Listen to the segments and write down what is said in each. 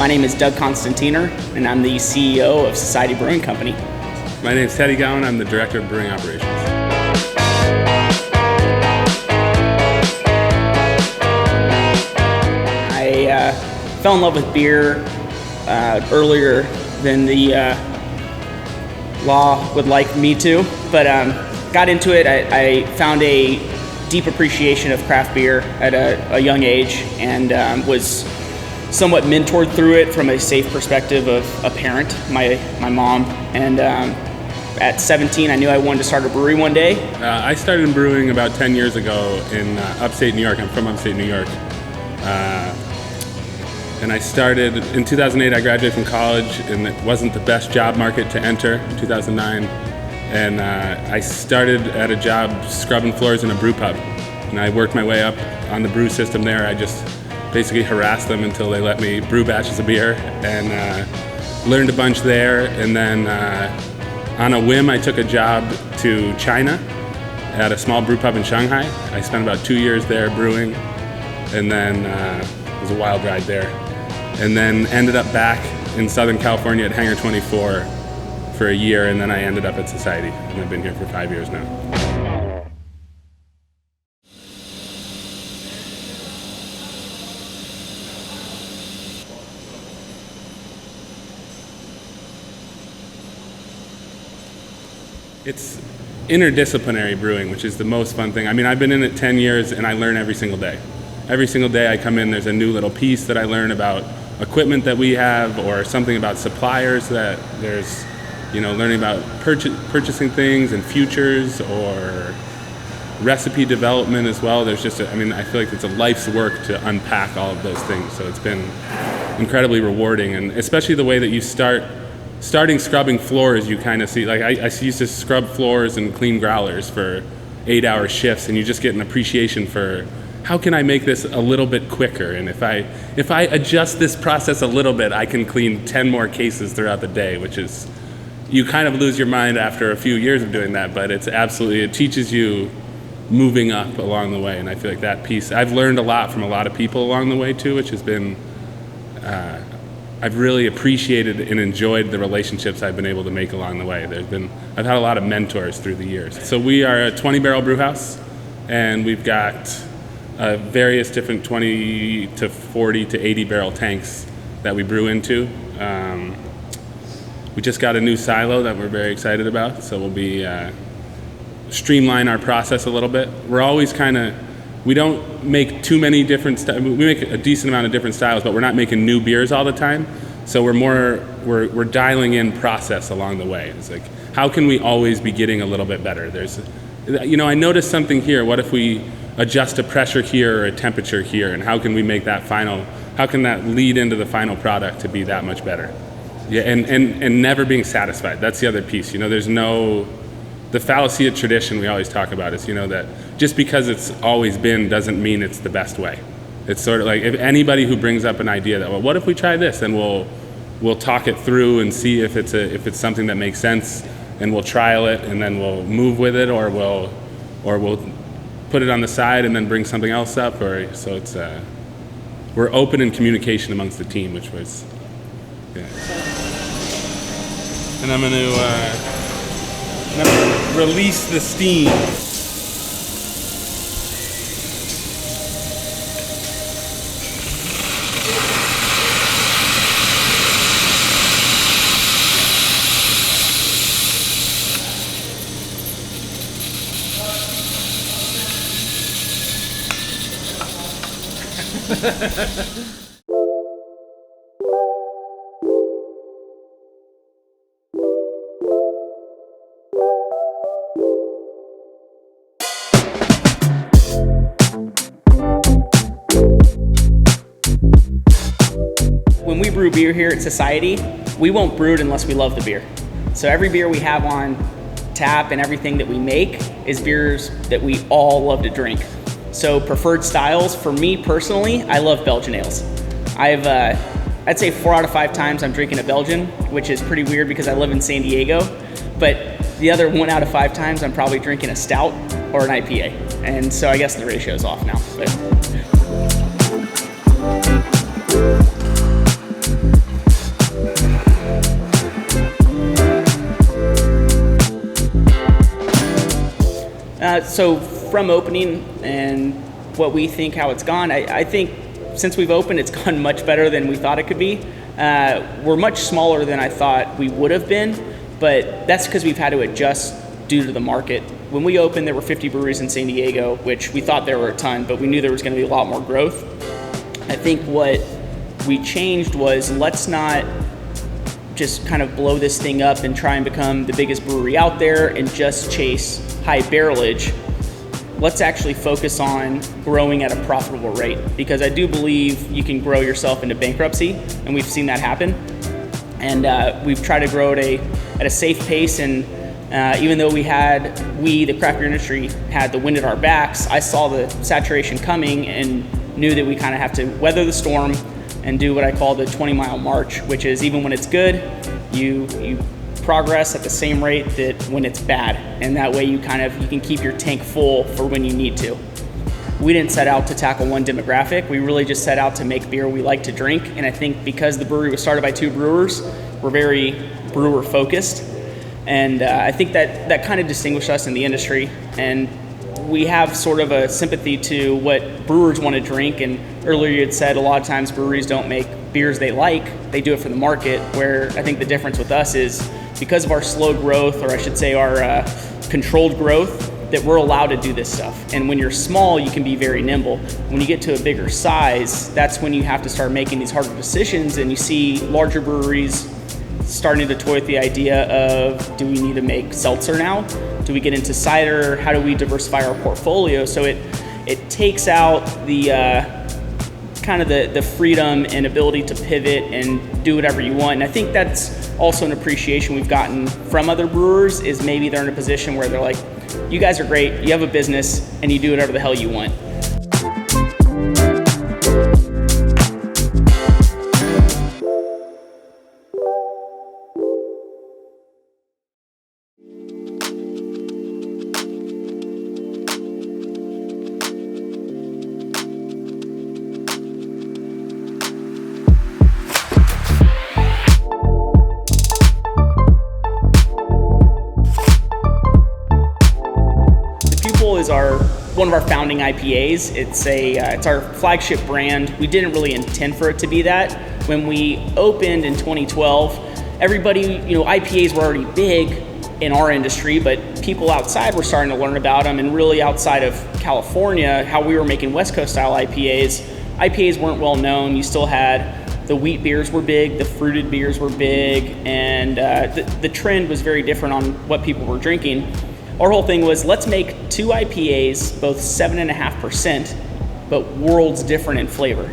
My name is Doug Constantiner, and I'm the CEO of Societe Brewing Company. My name is Teddy Gowan. I'm the Director of Brewing Operations. I fell in love with beer earlier than the law would like me to, but got into it. I found a deep appreciation of craft beer at a young age, and was somewhat mentored through it from a safe perspective of a parent, my mom. And at 17, I knew I wanted to start a brewery one day. I started in brewing about 10 years ago in upstate New York. I'm from upstate New York. And I started in 2008. I graduated from college, and it wasn't the best job market to enter in 2009. And I started at a job scrubbing floors in a brew pub. And I worked my way up on the brew system there. I just basically harassed them until they let me brew batches of beer, and learned a bunch there. And then on a whim, I took a job to China at a small brew pub in Shanghai. I spent about 2 years there brewing, and then it was a wild ride there. And then ended up back in Southern California at Hangar 24 for a year, and then I ended up at Societe, and I've been here for 5 years now. It's interdisciplinary brewing, which is the most fun thing. I mean, I've been in it 10 years, and I learn every single day. Every single day I come in, there's a new little piece that I learn about equipment that we have, or something about suppliers that there's, learning about purchasing things and futures, or recipe development as well. There's just, I feel like it's a life's work to unpack all of those things. So it's been incredibly rewarding, and especially the way that you starting scrubbing floors, you kind of see, like I used to scrub floors and clean growlers for 8-hour shifts, and you just get an appreciation for how can I make this a little bit quicker, and if I adjust this process a little bit, I can clean 10 more cases throughout the day, which is, you kind of lose your mind after a few years of doing that, but it teaches you moving up along the way. And I feel like that piece, I've learned a lot from a lot of people along the way too, which has been, I've really appreciated and enjoyed the relationships I've been able to make along the way. I've had a lot of mentors through the years. So we are a 20-barrel brew house, and we've got various different 20 to 40 to 80-barrel tanks that we brew into. We just got a new silo that we're very excited about, so we'll be streamline our process a little bit. We're always we don't make too many different styles. We make a decent amount of different styles, but we're not making new beers all the time. So we're dialing in process along the way. It's like, how can we always be getting a little bit better? I noticed something here. What if we adjust a pressure here or a temperature here, and how can we make how can that lead into the final product to be that much better? Yeah, and never being satisfied. That's the other piece. The fallacy of tradition we always talk about is, that just because it's always been doesn't mean it's the best way. It's sort of like, if anybody who brings up an idea that, well, what if we try this, and we'll talk it through and see if it's something that makes sense, and we'll trial it, and then we'll move with it, or we'll put it on the side and then bring something else up, so it's we're open in communication amongst the team, which was, yeah. And I'm going to release the steam. When we brew beer here at Societe, we won't brew it unless we love the beer. So every beer we have on tap and everything that we make is beers that we all love to drink. So preferred styles, for me personally, I love Belgian ales. I'd say 4 out of 5 times I'm drinking a Belgian, which is pretty weird because I live in San Diego. But the other 1 out of 5 times I'm probably drinking a stout or an IPA. And so I guess the ratio's off now. But So from opening and what we think how it's gone, I think since we've opened, it's gone much better than we thought it could be. We're much smaller than I thought we would have been, but that's because we've had to adjust due to the market. When we opened, there were 50 breweries in San Diego, which we thought there were a ton, but we knew there was going to be a lot more growth. I think what we changed was, let's not just kind of blow this thing up and try and become the biggest brewery out there and just chase high barrelage. Let's actually focus on growing at a profitable rate, because I do believe you can grow yourself into bankruptcy, and we've seen that happen. And we've tried to grow at a safe pace, and even though the craft beer industry, had the wind at our backs, I saw the saturation coming and knew that we kind of have to weather the storm and do what I call the 20-mile march, which is even when it's good, you progress at the same rate that when it's bad, and that way you can keep your tank full for when you need to. We didn't set out to tackle one demographic. We really just set out to make beer we like to drink, and I think because the brewery was started by two brewers, we're very brewer focused, and I think that kind of distinguished us in the industry, and we have sort of a sympathy to what brewers want to drink. And earlier you had said a lot of times breweries don't make beers they like, they do it for the market, where I think the difference with us is because of our slow growth, or I should say our controlled growth, that we're allowed to do this stuff. And when you're small, you can be very nimble. When you get to a bigger size, that's when you have to start making these harder decisions, and you see larger breweries starting to toy with the idea of, do we need to make seltzer now? Do we get into cider? How do we diversify our portfolio? So it takes out the kind of the freedom and ability to pivot and do whatever you want. And I think that's also an appreciation we've gotten from other brewers, is maybe they're in a position where they're like, you guys are great, you have a business, and you do whatever the hell you want. Is one of our founding IPAs. It's our flagship brand. We didn't really intend for it to be that. When we opened in 2012, everybody, IPAs were already big in our industry, but people outside were starting to learn about them, and really outside of California, how we were making West Coast style IPAs weren't well known. You still had the wheat beers were big, the fruited beers were big, and the trend was very different on what people were drinking. Our whole thing was, let's make two IPAs, both 7.5%, but worlds different in flavor.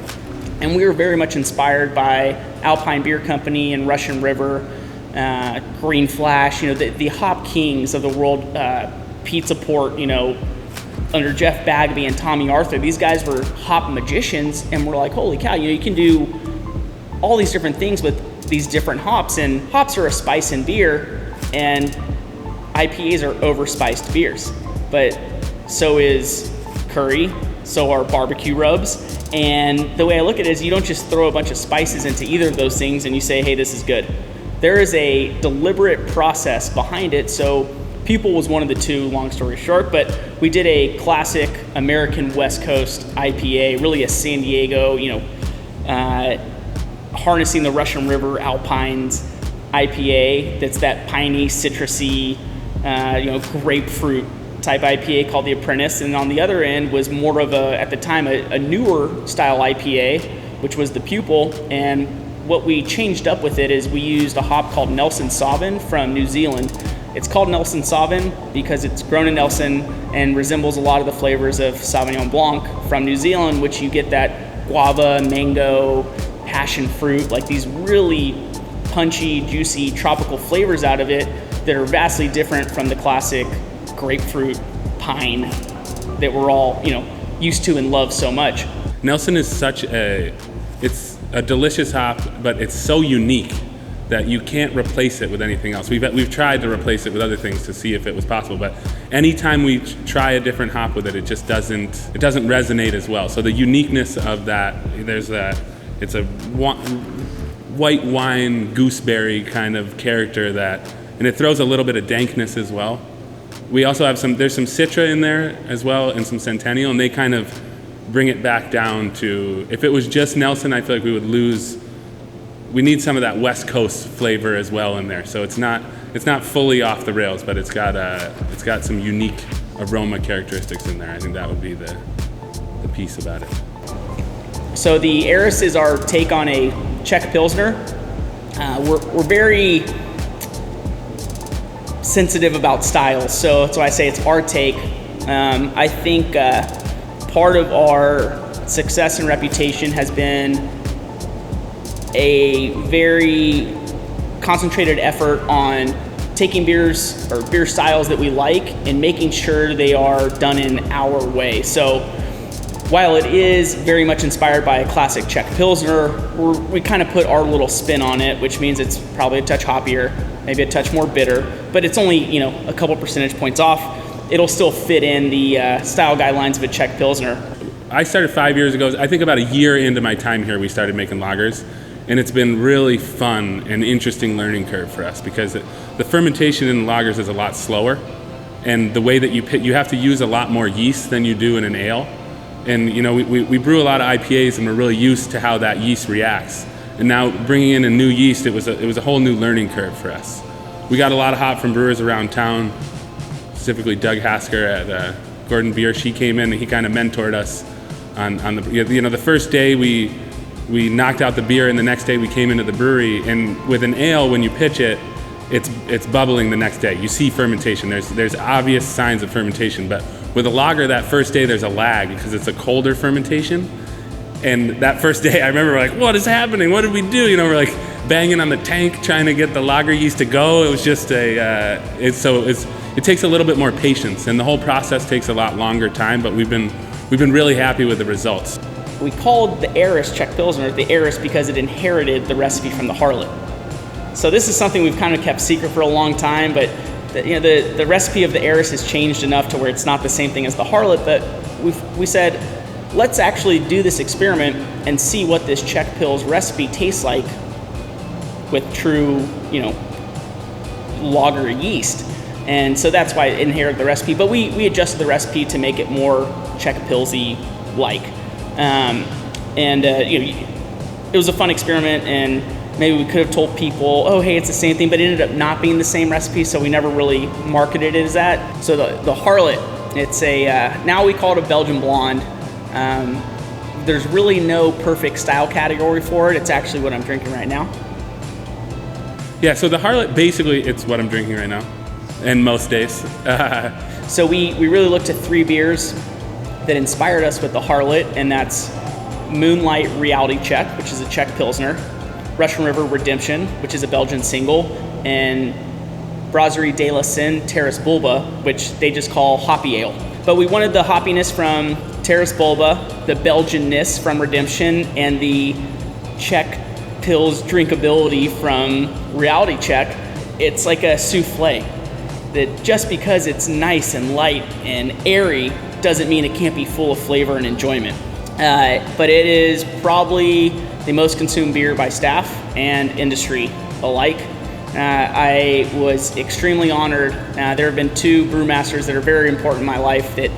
And we were very much inspired by Alpine Beer Company and Russian River, Green Flash, the hop kings of the world, Pizza Port, under Jeff Bagby and Tommy Arthur. These guys were hop magicians, and we're like, holy cow, you can do all these different things with these different hops, and hops are a spice in beer, and IPAs are overspiced beers, but so is curry, so are barbecue rubs. And the way I look at it is, you don't just throw a bunch of spices into either of those things and you say, hey, this is good. There is a deliberate process behind it. So PUPIL was one of the two, long story short, but we did a classic American West Coast IPA, really a San Diego, harnessing the Russian River Alpines IPA. That's that piney, citrusy, grapefruit type IPA called The Apprentice. And on the other end was more of at the time, a newer style IPA, which was the PUPIL. And what we changed up with it is we used a hop called Nelson Sauvin from New Zealand. It's called Nelson Sauvin because it's grown in Nelson and resembles a lot of the flavors of Sauvignon Blanc from New Zealand, which you get that guava, mango, passion fruit, like these really punchy, juicy, tropical flavors out of it that are vastly different from the classic grapefruit pine that we're all, used to and love so much. Nelson is it's a delicious hop, but it's so unique that you can't replace it with anything else. We've tried to replace it with other things to see if it was possible, but anytime we try a different hop with it, it just doesn't resonate as well. So the uniqueness of that, it's a white wine gooseberry kind of character and it throws a little bit of dankness as well. We also have there's some Citra in there as well, and some Centennial, and they kind of bring it back down to, if it was just Nelson, I feel like we would lose. We need some of that West Coast flavor as well in there. So it's not fully off the rails, but it's got some unique aroma characteristics in there. I think that would be the piece about it. So the Eris is our take on a Czech Pilsner. We're very sensitive about styles, so that's why I say it's our take. I think part of our success and reputation has been a very concentrated effort on taking beers or beer styles that we like and making sure they are done in our way. So while it is very much inspired by a classic Czech Pilsner, we kind of put our little spin on it, which means it's probably a touch hoppier, maybe a touch more bitter, but it's only, you know, a couple percentage points off. It'll still fit in the style guidelines of a Czech Pilsner. I started 5 years ago. I think about a year into my time here, we started making lagers, and it's been really fun and interesting learning curve for us because the fermentation in lagers is a lot slower, and the way that you have to use a lot more yeast than you do in an ale. And you know, we brew a lot of IPAs, and we're really used to how that yeast reacts. And now bringing in a new yeast, it was a whole new learning curve for us. We got a lot of hop from brewers around town, specifically Doug Hasker at Gordon Beer. She came in and he kind of mentored us on the, you know, the first day we knocked out the beer, and the next day we came into the brewery, and with an ale, when you pitch it, it's bubbling the next day. You see fermentation. There's obvious signs of fermentation, but with a lager, that first day there's a lag because it's a colder fermentation. And that first day, I remember like, what is happening? What did we do? You know, we're like banging on the tank trying to get the lager yeast to go. It was just it takes a little bit more patience, and the whole process takes a lot longer time. But we've been really happy with the results. We called the Eris Czech Pilsner the Eris because it inherited the recipe from the HARLOT. So this is something we've kind of kept secret for a long time, but the recipe of the Eris has changed enough to where it's not the same thing as the HARLOT, but we said, let's actually do this experiment and see what this Czech Pils recipe tastes like with true, you know, lager yeast. And so that's why it inherited the recipe, but we adjusted the recipe to make it more Czech Pilsy like. You know, it was a fun experiment, and maybe we could have told people, oh, hey, it's the same thing, but it ended up not being the same recipe, so we never really marketed it as that. So the HARLOT, it's now we call it a Belgian blonde. There's really no perfect style category for it. It's actually what I'm drinking right now. Yeah, so the HARLOT, basically, it's what I'm drinking right now, and most days. So we really looked at 3 beers that inspired us with the HARLOT, and that's Moonlight Reality Check, which is a Czech Pilsner, Russian River Redemption, which is a Belgian single, and Brasserie de la Seine Terrace Bulba, which they just call hoppy ale. But we wanted the hoppiness from Terrace Bulba, the Belgianness from Redemption, and the Czech Pils drinkability from Reality Check. It's like a souffle, that just because it's nice and light and airy doesn't mean it can't be full of flavor and enjoyment. But it is probably the most consumed beer by staff and industry alike. I was extremely honored. There have been 2 brewmasters that are very important in my life that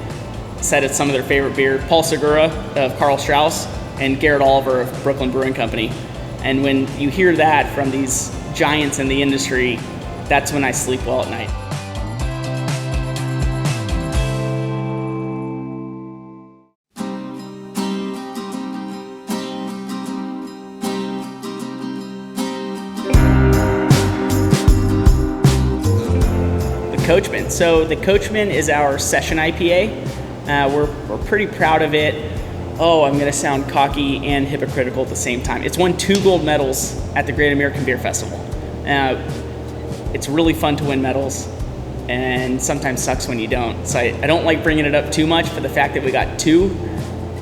said it's some of their favorite beer. Paul Segura of Karl Strauss and Garrett Oliver of Brooklyn Brewing Company. And when you hear that from these giants in the industry, that's when I sleep well at night. Coachman. So the Coachman is our session IPA. We're pretty proud of it. Oh, I'm going to sound cocky and hypocritical at the same time. It's won 2 gold medals at the Great American Beer Festival. It's really fun to win medals, and sometimes sucks when you don't. So I don't like bringing it up too much, but the fact that we got 2,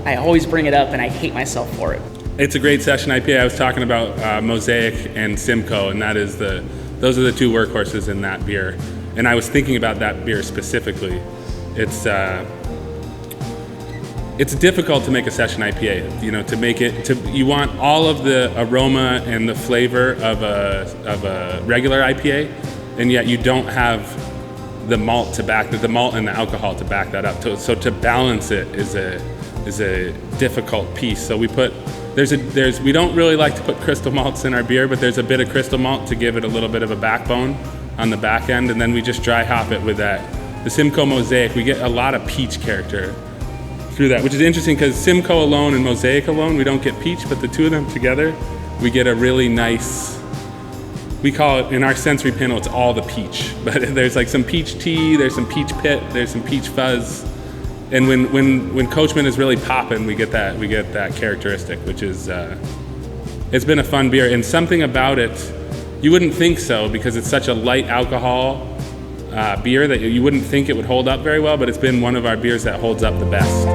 I always bring it up, and I hate myself for it. It's a great session IPA. I was talking about Mosaic and Simcoe, and those are the 2 workhorses in that beer. And I was thinking about that beer specifically. It's difficult to make a session IPA. You know, to make it, you want all of the aroma and the flavor of a regular IPA, and yet you don't have the malt and the alcohol to back that up. So to balance it is a difficult piece. So we put we don't really like to put crystal malts in our beer, but there's a bit of crystal malt to give it a little bit of a backbone on the back end, and then we just dry hop it with the Simcoe Mosaic. We get a lot of peach character through that, which is interesting because Simcoe alone and Mosaic alone, we don't get peach, but the two of them together, we get a really nice, we call it, in our sensory panel, it's all the peach. But there's like some peach tea, there's some peach pit, there's some peach fuzz. And when Coachman is really popping, we get that characteristic, which is, it's been a fun beer. And something about it, you wouldn't think so because it's such a light alcohol beer that you wouldn't think it would hold up very well, but it's been one of our beers that holds up the best.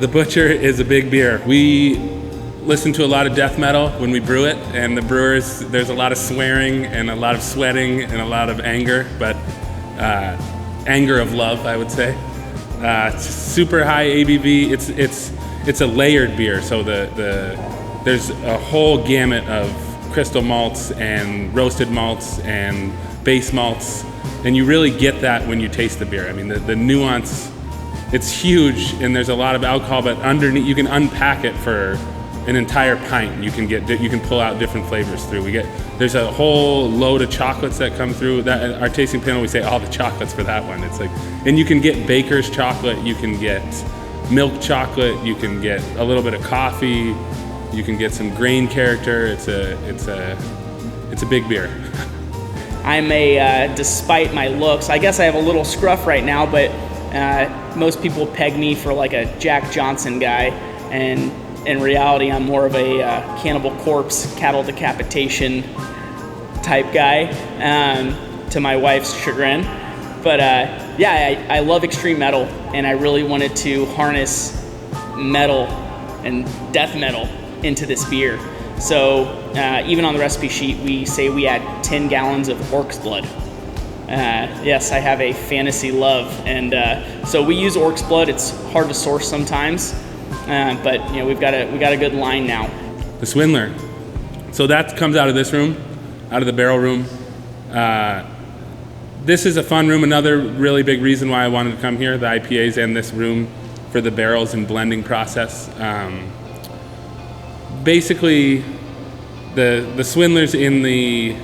The Butcher is a big beer. We listen to a lot of death metal when we brew it, and the Brewers, there's a lot of swearing and a lot of sweating and a lot of anger, but anger of love, I would say. It's super high ABV. It's a layered beer, so there's a whole gamut of crystal malts and roasted malts and base malts, and you really get that when you taste the beer. I mean, the nuance, it's huge, and there's a lot of alcohol, but underneath you can unpack it for an entire pint. You can pull out different flavors through. There's a whole load of chocolates that come through. That our tasting panel, we say all the chocolates for that one. It's like, and you can get baker's chocolate, you can get milk chocolate, you can get a little bit of coffee, you can get some grain character. It's a big beer. I'm despite my looks, I guess I have a little scruff right now, but most people peg me for like a Jack Johnson guy, and in reality, I'm more of a Cannibal Corpse, cattle decapitation type guy, to my wife's chagrin. But I love extreme metal, and I really wanted to harness metal and death metal into this beer. So even on the recipe sheet, we say we add 10 gallons of orc's blood. Yes, I have a fantasy love, and so we use orc's blood. It's hard to source sometimes. But we've got a good line now. The Swindler. So that comes out of this room, out of the barrel room. This is a fun room. Another really big reason why I wanted to come here, the IPAs and this room for the barrels and blending process. Basically, the Swindler's in the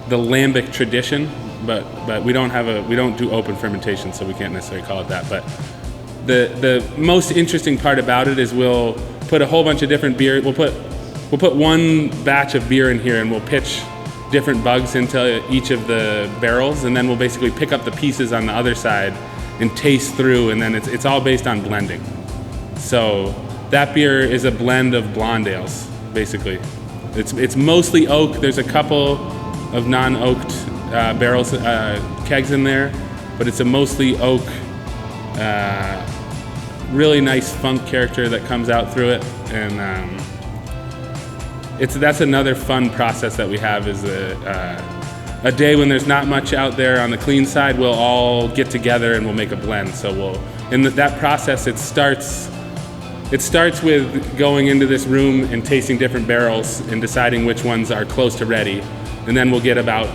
lambic tradition, but we don't do open fermentation, so we can't necessarily call it that. But the most interesting part about it is we'll put a whole bunch of different beer. We'll put one batch of beer in here, and we'll pitch different bugs into each of the barrels, and then we'll basically pick up the pieces on the other side and taste through, and then it's all based on blending. So that beer is a blend of blonde ales, basically. It's mostly oak. There's a couple of non-oaked barrels, kegs in there, but it's a mostly oak. Really nice funk character that comes out through it, and that's another fun process that we have. Is a day when there's not much out there on the clean side, we'll all get together and we'll make a blend. So that process, it starts with going into this room and tasting different barrels and deciding which ones are close to ready, and then we'll get about,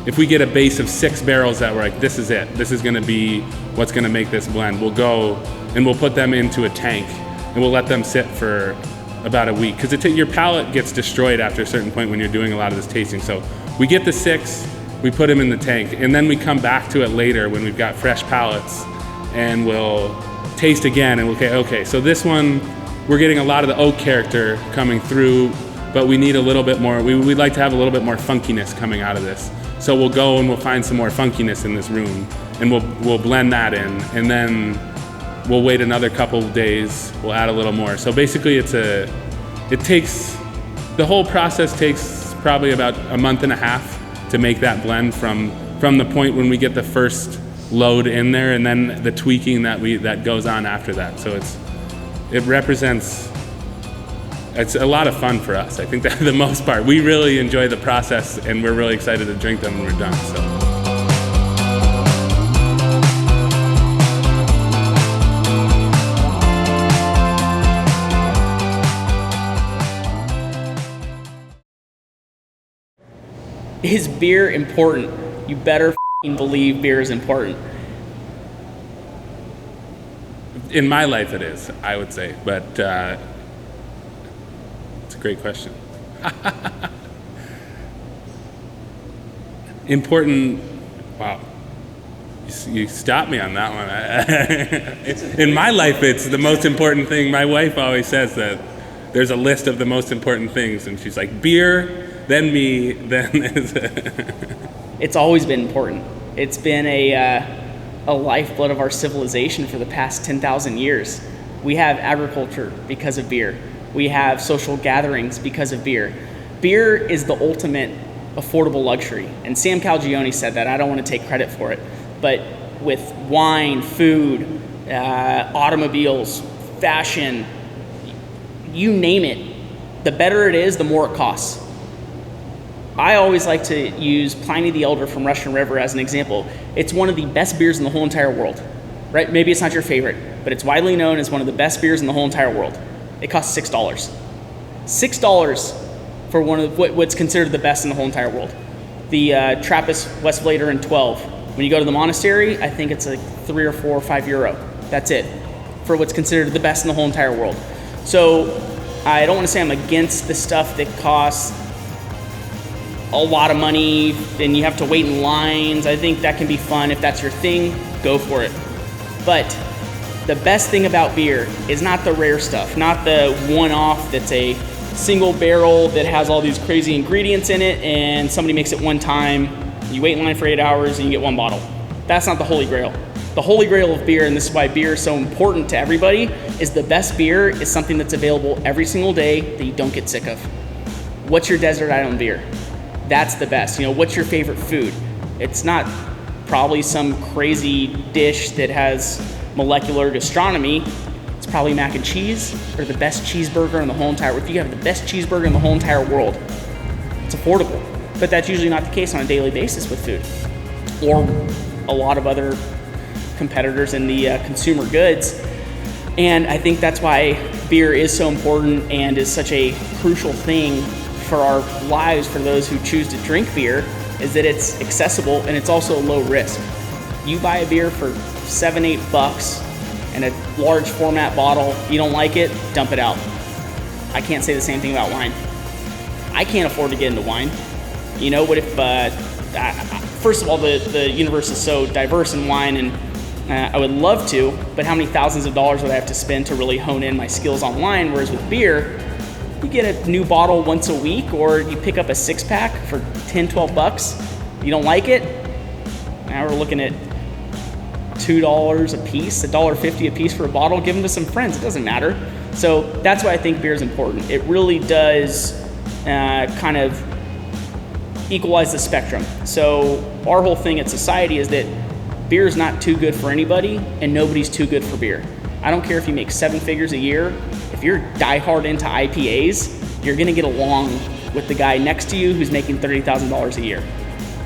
if we get a base of 6 barrels that we're like, this is it, this is going to be what's going to make this blend, we'll go and we'll put them into a tank and we'll let them sit for about a week, because your palate gets destroyed after a certain point when you're doing a lot of this tasting. So we get the 6, we put them in the tank, and then we come back to it later when we've got fresh palates, and we'll taste again, and okay, so this one, we're getting a lot of the oak character coming through, but we need a little bit more, we'd like to have a little bit more funkiness coming out of this. So we'll go and we'll find some more funkiness in this room, and we'll blend that in, and then we'll wait another couple of days, we'll add a little more. So basically the whole process takes probably about a month and a half to make that blend from the point when we get the first load in there, and then the tweaking that goes on after that. So it's a lot of fun for us. I think that the most part, we really enjoy the process, and we're really excited to drink them when we're done. So. Is beer important? You better f***ing believe beer is important. In my life it is, I would say, but it's a great question. Important, wow. You stopped me on that one. In my life, it's the most important thing. My wife always says that there's a list of the most important things, and she's like, beer, then me, then It's always been important. It's been a lifeblood of our civilization for the past 10,000 years. We have agriculture because of beer. We have social gatherings because of beer. Beer is the ultimate affordable luxury. And Sam Calagione said that. I don't want to take credit for it. But with wine, food, automobiles, fashion, you name it, the better it is, the more it costs. I always like to use Pliny the Elder from Russian River as an example. It's one of the best beers in the whole entire world, right? Maybe it's not your favorite, but it's widely known as one of the best beers in the whole entire world. It costs $6. $6 for one of what's considered the best in the whole entire world. The Trappist Westvlater in 12. When you go to the monastery, I think it's like 3 or 4 or 5 euro. That's it for what's considered the best in the whole entire world. So I don't want to say I'm against the stuff that costs a lot of money and you have to wait in lines. I think that can be fun. If that's your thing, go for it. But the best thing about beer is not the rare stuff, not the one-off that's a single barrel that has all these crazy ingredients in it and somebody makes it one time, you wait in line for 8 hours and you get one bottle. That's not the Holy Grail. The Holy Grail of beer, and this is why beer is so important to everybody, is the best beer is something that's available every single day that you don't get sick of. What's your desert island beer? That's the best. You know, what's your favorite food? It's not probably some crazy dish that has molecular gastronomy. It's probably mac and cheese or the best cheeseburger in the whole entire world. If you have the best cheeseburger in the whole entire world, it's affordable. But that's usually not the case on a daily basis with food. Or a lot of other competitors in the consumer goods. And I think that's why beer is so important and is such a crucial thing for our lives, for those who choose to drink beer, is that it's accessible and it's also low risk. You buy a beer for $7-8 in a large format bottle, you don't like it, dump it out. I can't say the same thing about wine. I can't afford to get into wine. You know, what if, first of all, the universe is so diverse in wine, and I would love to, but how many thousands of dollars would I have to spend to really hone in my skills on wine? Whereas with beer, you get a new bottle once a week, or you pick up a 6-pack for $10-12. You don't like it? Now we're looking at $2 a piece, $1.50 a piece for a bottle. Give them to some friends. It doesn't matter. So that's why I think beer is important. It really does kind of equalize the spectrum. So our whole thing at Society is that beer is not too good for anybody, and nobody's too good for beer. I don't care if you make 7 figures a year. If you're diehard into IPAs, you're gonna get along with the guy next to you who's making $30,000 a year.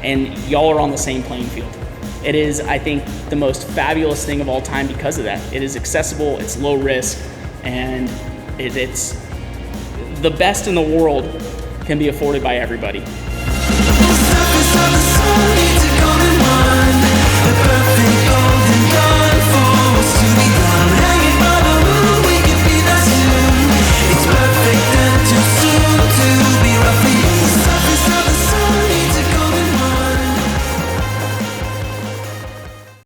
And y'all are on the same playing field. It is, I think, the most fabulous thing of all time because of that. It is accessible, it's low risk, and it's the best in the world can be afforded by everybody.